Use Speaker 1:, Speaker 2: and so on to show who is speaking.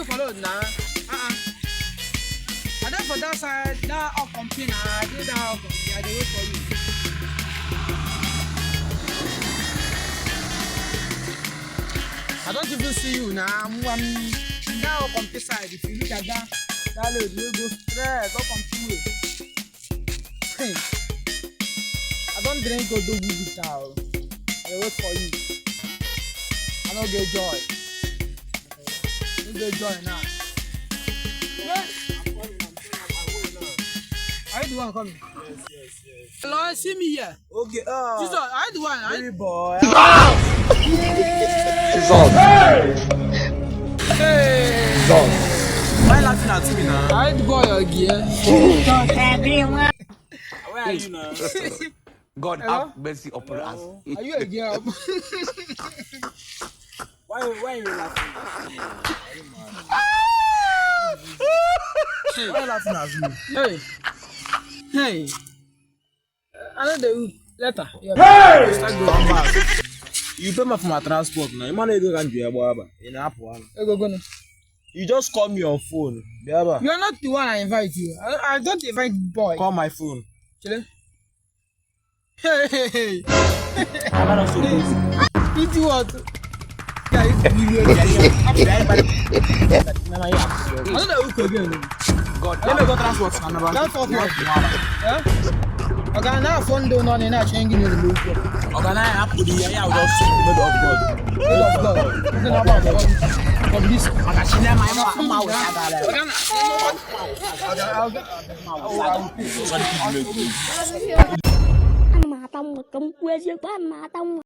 Speaker 1: look for load now. And then for that side, that up complain, I did that up complain. I dey wait for you. I don't even see you now. I'm that up complain side. If you look at that load, you go straight up complain. Hey, I don't drink go do good now. I dey wait for you. I don't get joy. You get joy now. Yeah. I the one coming. Yes. Lord, see me here.
Speaker 2: Okay.
Speaker 1: Jesus, I the one.
Speaker 2: Baby boy.
Speaker 1: Hey.
Speaker 2: Why laughing at me now?
Speaker 1: I the boy again.
Speaker 2: Where are you now?
Speaker 3: God have mercy upon us.
Speaker 1: Are you a girl?
Speaker 2: Why are you laughing? Why are you laughing at me?
Speaker 1: Hey. I know the letter. Yeah.
Speaker 2: Hey! Come back. You pay me for my transport now. You man don't do your in Apple.
Speaker 1: Go.
Speaker 2: You just call me on phone.
Speaker 1: You are not the one I invite you. I don't invite boy.
Speaker 2: Call my phone.
Speaker 1: Chile. Hey.
Speaker 2: I'm not so busy.
Speaker 1: You do what?
Speaker 2: I don't know who again.
Speaker 3: God,
Speaker 2: Let me go transport.
Speaker 1: Transport. Yeah. Okay, now phone do not in a changing in the loop.
Speaker 2: Okay, now I put the yeah, I'll just go to God.
Speaker 1: Word of God. It's not about God. This.
Speaker 2: I see them.
Speaker 4: Anh mà tông mà trúng quê chứ có anh mà tông